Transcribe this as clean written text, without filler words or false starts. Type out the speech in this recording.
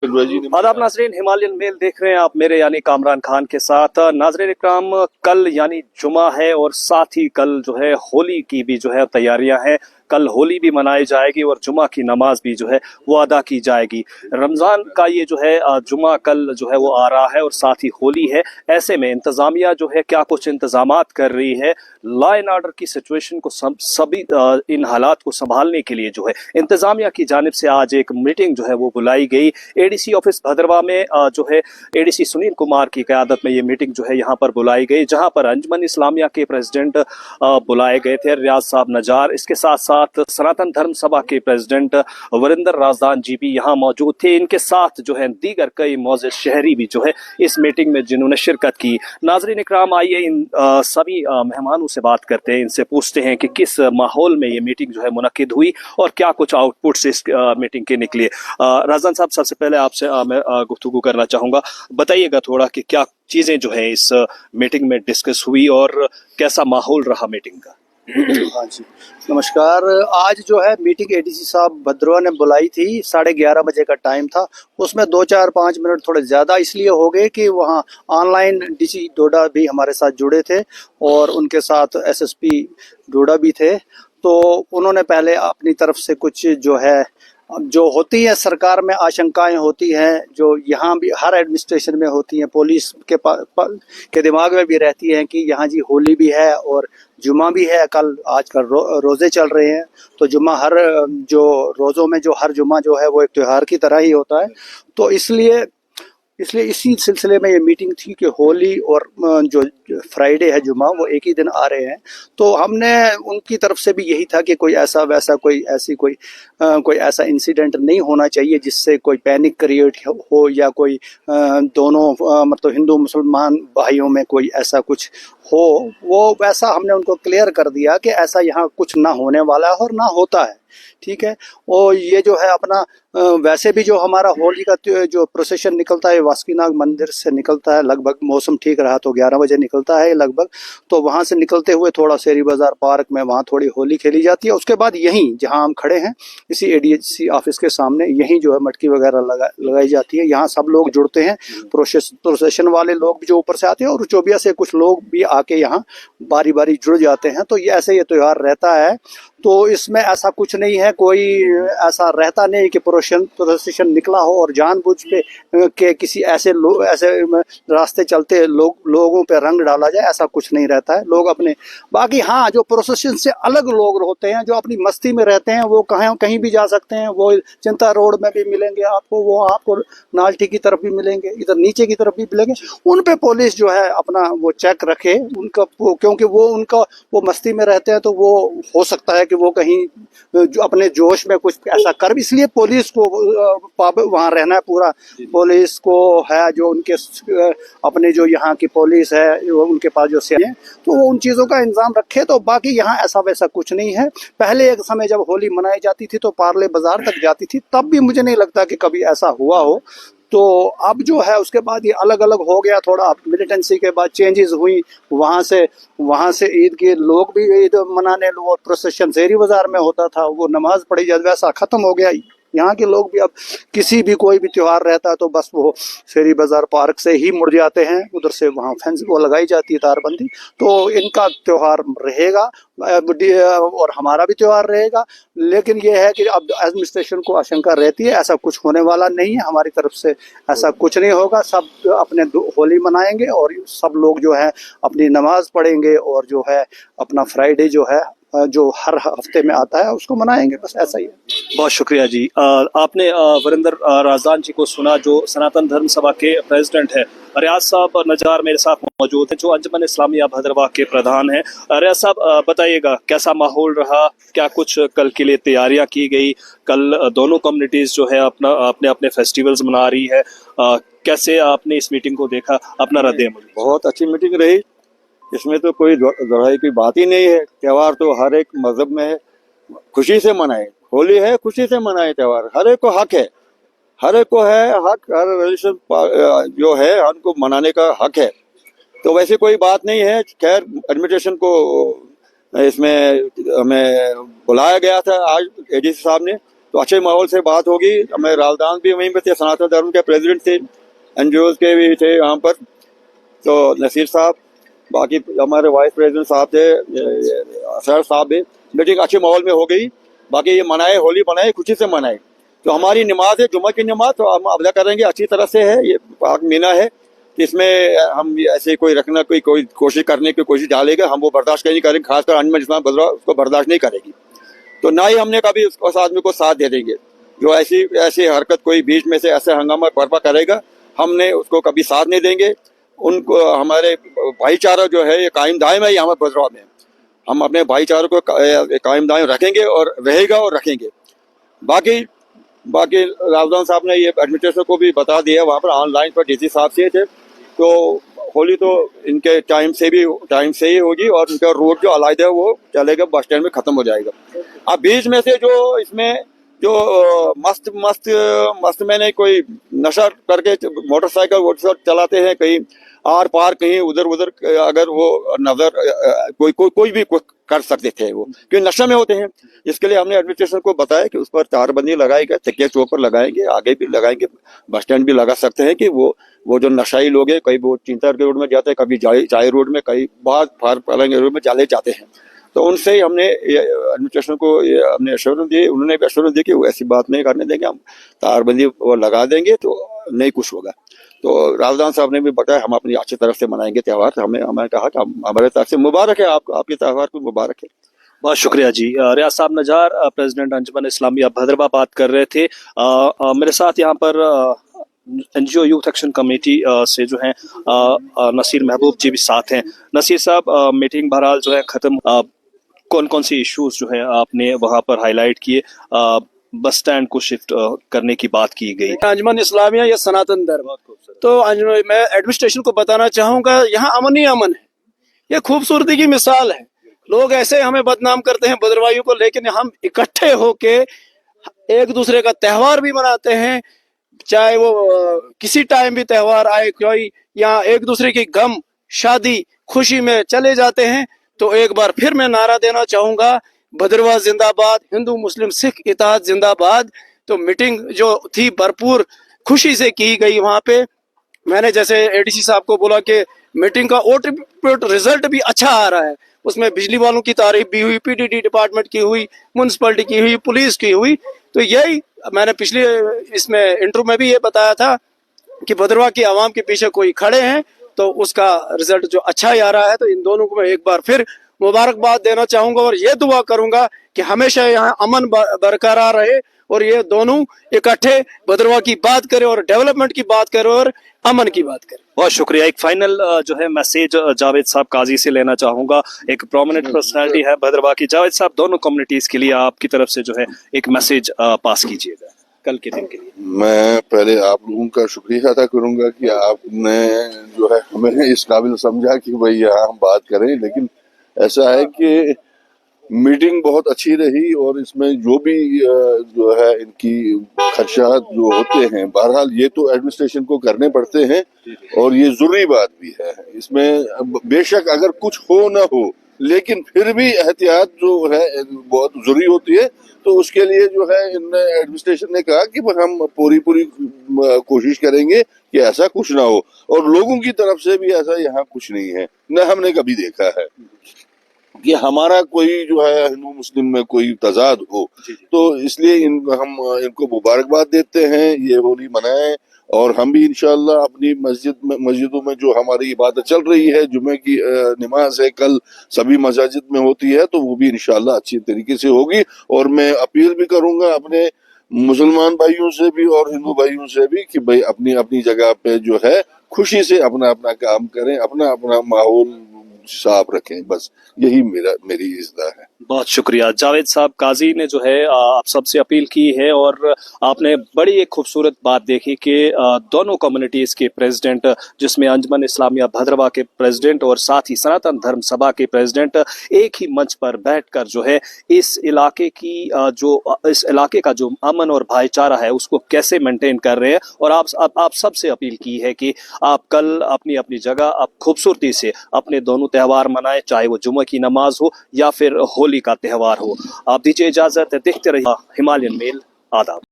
आदाब नाजरीन, Himalayan mail देख रहे हैं आप मेरे यानी कामरान खान के साथ। नाजरीन इकराम, कल यानी जुमा है और साथ ही कल जो है होली की भी जो है तैयारियां हैं। कल होली भी मनाई जाएगी और जुमा की नमाज भी जो है वो अदा की जाएगी। रमज़ान का ये जो है जुमा कल जो है वो आ रहा है और साथ ही होली है। ऐसे में इंतज़ामिया जो है क्या कुछ इंतजामात कर रही है, लॉ एंड ऑर्डर की सिचुएशन को सभी इन हालात को संभालने के लिए जो है इंतज़ामिया की जानिब से आज एक मीटिंग जो है वो बुलाई गई। एडीसी ऑफिस भदरवा में जो है एडीसी सुनील कुमार की क़यादत में ये मीटिंग जो है यहाँ पर बुलाई गई, जहाँ पर अंजुमन इस्लामिया के प्रेसिडेंट बुलाए गए थे रियाज साहब नजार। इसके साथ साथ सनातन धर्म सभा के प्रेसिडेंट वरिंदर राजदान जी भी यहाँ मौजूद थे। इनके साथ जो है दीगर कई मौजूद शहरी भी जो है इस मीटिंग में जिन्होंने शिरकत की। नाजरीन इकराम, आइए इन सभी मेहमानों से बात करते हैं, इनसे पूछते हैं कि किस माहौल में ये मीटिंग जो है मुनक्किद हुई और क्या कुछ आउटपुट्स इस मीटिंग के निकले। राजदान साहब, सबसे पहले आपसे मैं गुफ्तगू करना चाहूँगा, बताइएगा थोड़ा कि क्या चीज़ें जो है इस मीटिंग में डिस्कस हुई और कैसा माहौल रहा मीटिंग का। हाँ जी, नमस्कार। आज जो है मीटिंग एडीसी साहब भद्रवा ने बुलाई थी, 11:30 बजे का टाइम था। उसमें 2-4-5 मिनट थोड़े ज़्यादा इसलिए हो गए कि वहाँ ऑनलाइन डीसी डोडा भी हमारे साथ जुड़े थे और उनके साथ एसएसपी डोडा भी थे। तो उन्होंने पहले अपनी तरफ से कुछ जो है जो होती है सरकार में आशंकाएं होती हैं, जो यहाँ भी हर एडमिनिस्ट्रेशन में होती हैं, पुलिस के दिमाग में भी रहती हैं कि यहाँ जी होली भी है और जुमा भी है। कल आजकल रोज़े चल रहे हैं, तो जुमा हर जो रोज़ों में जो हर जुमा जो है वो एक त्यौहार की तरह ही होता है। तो इसलिए इसी सिलसिले में ये मीटिंग थी कि होली और जो फ्राइडे है जुमा वो एक ही दिन आ रहे हैं। तो हमने उनकी तरफ से भी यही था कि कोई ऐसा वैसा कोई ऐसा इंसिडेंट नहीं होना चाहिए जिससे कोई पैनिक क्रिएट हो या कोई दोनों मतलब हिंदू मुसलमान भाइयों में कोई ऐसा कुछ हो। वो वैसा हमने उनको क्लियर कर दिया कि ऐसा यहाँ कुछ ना होने वाला है और ना होता है, ठीक है। और ये जो है अपना वैसे भी जो हमारा होली का जो प्रोसेशन निकलता है वासुकीनाग मंदिर से निकलता है, लगभग मौसम ठीक रहा तो 11 बजे निकलता है लगभग। तो वहाँ से निकलते हुए थोड़ा शेरी बाजार पार्क में वहाँ थोड़ी होली खेली जाती है। उसके बाद यहीं जहाँ हम खड़े हैं इसी एडीसी ऑफिस के सामने यहीं जो है मटकी वगैरह लगाई जाती है। यहाँ सब लोग जुड़ते हैं, प्रोसेशन वाले लोग भी जो ऊपर से आते हैं और चौबिया से कुछ लोग भी आके यहाँ बारी बारी जुड़ जाते हैं। तो ये ऐसे ये त्यौहार रहता है। तो इसमें ऐसा कुछ नहीं है, कोई ऐसा रहता नहीं कि प्रोसेशन निकला हो और जानबूझ के किसी ऐसे रास्ते चलते लोगों पे रंग डाला जाए, ऐसा कुछ नहीं रहता है। लोग अपने बाकी हाँ, जो प्रोसेशन से अलग लोग होते हैं जो अपनी मस्ती में रहते हैं वो कहीं भी जा सकते हैं। वो चिंता रोड में भी मिलेंगे आपको, वो आपको नालटी की तरफ भी मिलेंगे, इधर नीचे की तरफ भी मिलेंगे। उन पे पुलिस जो है अपना वो चेक रखे उनका, क्योंकि वो मस्ती में रहते हैं। तो वो हो सकता है कि वो कहीं जो अपने जोश में कुछ ऐसा कर, इसलिए पुलिस को वहाँ रहना है पूरा। पुलिस को है जो उनके अपने जो यहाँ की पुलिस है उनके पास जो से है, तो वो उन चीज़ों का इंतजाम रखे। तो बाकी यहाँ ऐसा वैसा कुछ नहीं है। पहले एक समय जब होली मनाई जाती थी तो पार्ले बाजार तक जाती थी, तब भी मुझे नहीं लगता कि कभी ऐसा हुआ हो। तो अब जो है उसके बाद ये अलग अलग हो गया, थोड़ा मिलिटेंसी के बाद चेंजेस हुई। वहाँ से ईद के लोग भी ईद मनाने लोग, और प्रोसेशन शेरी बाजार में होता था, वो नमाज पढ़ी जाती, वैसा ख़त्म हो गया। यहाँ के लोग भी अब किसी भी कोई भी त्यौहार रहता है तो बस वो शेरी बाजार पार्क से ही मुड़ जाते हैं, उधर से वहाँ फेंस वो लगाई जाती है तारबंदी। तो इनका त्यौहार रहेगा और हमारा भी त्यौहार रहेगा। लेकिन ये है कि अब एडमिनिस्ट्रेशन को आशंका रहती है, ऐसा कुछ होने वाला नहीं है। हमारी तरफ से ऐसा कुछ नहीं होगा। सब अपने होली मनाएंगे और सब लोग जो है अपनी नमाज पढ़ेंगे और जो है अपना फ्राइडे जो है जो हर हफ्ते में आता है उसको मनाएंगे, बस ऐसा ही है। बहुत शुक्रिया जी। आपने वरिंदर राजदान जी को सुना, जो सनातन धर्म सभा के प्रेसिडेंट है। रियाज साहब नजार मेरे साथ मौजूद हैं, जो अंजुमन इस्लामिया भदरवा के प्रधान हैं। रियाज साहब, बताइएगा कैसा माहौल रहा, क्या कुछ कल के लिए तैयारियां की गई। कल दोनों कम्युनिटीज जो है अपने अपने फेस्टिवल्स मना रही है। कैसे आपने इस मीटिंग को देखा, अपना रद्द-ए-अमल। बहुत अच्छी मीटिंग रही, इसमें तो कोई दोहराई की बात ही नहीं है। त्यौहार तो हर एक मजहब में है, खुशी से मनाए। होली है, खुशी से मनाए त्यौहार, हर एक को हक है, हर एक को है हक, हर रिलीजन जो है हमको मनाने का हक है। तो वैसे कोई बात नहीं है। खैर, एडमिनिस्ट्रेशन को इसमें हमें बुलाया गया था आज एडीसी साहब ने, तो अच्छे माहौल से बात होगी। हमें राजदान भी वहीं पे थे, सनातन धर्म के प्रेसिडेंट थे, एनजीओ के भी थे यहाँ पर, तो नसीर साहब, बाकी हमारे वाइस प्रेसिडेंट साहब थे, सर साहब भी। मीटिंग अच्छे माहौल में हो गई। बाकी ये मनाए, होली मनाए, खुशी से मनाए। तो हमारी नमाज है जुम्मे की नमाज, तो हम अदा करेंगे अच्छी तरह से है। ये पाक मीना है, इसमें हम ऐसे कोई रखना, कोई कोशिश करने की कोशिश डालेगा, हम वो बर्दाश्त नहीं करेंगे। खासकर अंजुमन इस्लाम बदरवा उसको बर्दाश्त नहीं करेगी। तो ना ही हमने कभी उस आदमी को साथ दे देंगे जो ऐसी हरकत कोई बीच में से ऐसे हंगामा बर्पा करेगा। हमने उसको कभी साथ नहीं देंगे। उनको हमारे भाईचारा जो है ये कायम दायम है यहाँ बदरवा में। हम अपने भाईचारे को कायम दायम रखेंगे और रहेगा और रखेंगे। बाकी राजदान साहब ने ये एडमिनिस्ट्रेशन को भी बता दिया, वहाँ पर ऑनलाइन पर डीसी साहब से थे। तो होली तो इनके टाइम से ही होगी और इनका रूट जो अलाइद है वो चलेगा, बस स्टैंड में खत्म हो जाएगा। अब बीच में से जो इसमें जो मस्त मैंने कोई नशा करके मोटरसाइकिल चलाते हैं, कहीं आर पार कहीं उधर अगर वो नजर कोई भी कर सकते थे वो, क्योंकि नशा में होते हैं। इसके लिए हमने एडमिनिस्ट्रेशन को बताया कि उस पर तारबंदी लगाएगा, चक्के चौक पर लगाएंगे, आगे भी लगाएंगे, बस स्टैंड भी लगा सकते हैं कि वो जो नशाई लोग हैं, कहीं वो चिंतार के रोड में जाते हैं, कभी चाय रोड में, कहीं बाहर फार रोड में चले जाते हैं। तो उनसे ही हमने एडमिनिस्ट्रेशन को हमने एश्योरेंस दी, उन्होंने भी एश्योरेंस दी कि वो ऐसी बात नहीं करने देंगे, हम तारबंदी वो लगा देंगे तो नहीं कुछ होगा। तो राजदान साहब ने भी बताया हम अपनी अच्छी तरफ से मनाएंगे त्यौहार। हमें कहा कि हमारे तरफ से मुबारक है, आपके त्यौहार को मुबारक है। बहुत शुक्रिया जी। रियाज साहब नजार, प्रेसिडेंट अंजुमन इस्लामिया भद्रवा बात कर रहे थे। मेरे साथ यहाँ पर एनजीओ यूथ एक्शन कमेटी से जो है नसीर महबूब जी भी साथ हैं। नसीर साहब, मीटिंग बहरहाल जो है खत्म, कौन कौन सी इश्यूज जो है आपने वहाँ पर हाईलाइट किए? बस स्टैंड को शिफ्ट करने की बात की गई। अंजुमन इस्लामिया या सनातन धर्म, तो मैं एडमिनिस्ट्रेशन को बताना चाहूंगा यहाँ अमन ही अमन है। ये खूबसूरती की मिसाल है। लोग ऐसे हमें बदनाम करते हैं बदरवाइयों को, लेकिन हम इकट्ठे होके एक दूसरे का त्यौहार भी मनाते हैं। चाहे वो किसी टाइम भी त्यौहार आए, कोई यहाँ एक दूसरे की गम शादी खुशी में चले जाते हैं। तो एक बार फिर मैं नारा देना चाहूंगा, भद्रवा जिंदाबाद, हिंदू मुस्लिम सिख इत्तेहाद जिंदाबाद। तो मीटिंग जो थी भरपूर खुशी से की गई। वहां पे मैंने जैसे एडीसी साहब को बोला कि मीटिंग का आउटपुट रिजल्ट भी अच्छा आ रहा है। उसमें बिजली वालों की तारीफ भी हुई, पीडीडी डिपार्टमेंट की हुई, म्युनिसिपैलिटी की हुई, पुलिस की हुई। तो यही मैंने पिछले इसमें इंट्रो में भी ये बताया था कि भद्रवा की आवाम के पीछे कोई खड़े हैं, तो उसका रिजल्ट जो अच्छा ही आ रहा है। तो इन दोनों को मैं एक बार फिर मुबारकबाद देना चाहूंगा और ये दुआ करूंगा कि हमेशा यहाँ अमन बरकरार रहे और ये दोनों इकट्ठे भद्रवा की बात करें और डेवलपमेंट की बात करें और अमन की बात करें। बहुत शुक्रिया। एक फाइनल जो है मैसेज जावेद साहब काजी से लेना चाहूंगा, एक प्रोमिनेंट पर्सनालिटी है भद्रवा की। जावेद साहब, दोनों कम्युनिटीज के लिए आपकी तरफ से जो है एक मैसेज पास कीजिएगा कल के दिन के लिए। मैं पहले आप लोगों का शुक्रिया अदा करूंगा कि आपने जो है हमें इस काबिल समझा कि भाई यहाँ हम बात करें। लेकिन ऐसा है कि मीटिंग बहुत अच्छी रही और इसमें जो भी जो है इनकी खदशात जो होते हैं, बहरहाल ये तो एडमिनिस्ट्रेशन को करने पड़ते हैं और ये जरूरी बात भी है। इसमें बेशक अगर कुछ हो ना हो, लेकिन फिर भी एहतियात जो है बहुत जरूरी होती है। तो उसके लिए जो है एडमिनिस्ट्रेशन ने कहा कि हम पूरी कोशिश करेंगे कि ऐसा कुछ ना हो। और लोगों की तरफ से भी ऐसा यहाँ कुछ नहीं है, न हमने कभी देखा है कि हमारा कोई जो है हिंदू मुस्लिम में कोई तजाद हो। तो इसलिए हम इनको मुबारकबाद देते हैं, ये होली मनाएं। और हम भी इंशाअल्लाह अपनी मस्जिदों में जो हमारी इबादत चल रही है, जुमे की नमाज है कल सभी मसाजिद में होती है, तो वो भी इंशाअल्लाह अच्छी तरीके से होगी। और मैं अपील भी करूंगा अपने मुसलमान भाइयों से भी और हिंदू भाइयों से भी कि भाई अपनी अपनी जगह पे जो है खुशी से अपना अपना काम करें, अपना अपना माहौल साफ रखें। बस यही मेरी इज़्ज़ा है। बहुत शुक्रिया। जावेद साहब काजी ने जो है आप सबसे अपील की है और आपने बड़ी एक खूबसूरत बात देखी कि दोनों कम्युनिटीज के प्रेसिडेंट, जिसमें अंजुमन इस्लामिया भद्रवा के प्रेसिडेंट और साथ ही सनातन धर्म सभा के प्रेसिडेंट एक ही मंच पर बैठकर जो है इस इलाके का जो अमन और भाईचारा है उसको कैसे मेंटेन कर रहे हैं। और आप सबसे अपील की है कि आप कल अपनी अपनी जगह आप खूबसूरती से अपने दोनों त्यौहार मनाएं, चाहे वो जुम्मे की नमाज हो या फिर होली का त्यौहार हो। आप दीजिए इजाजत, देखते रहिए हिमालयन मेल। आदाब।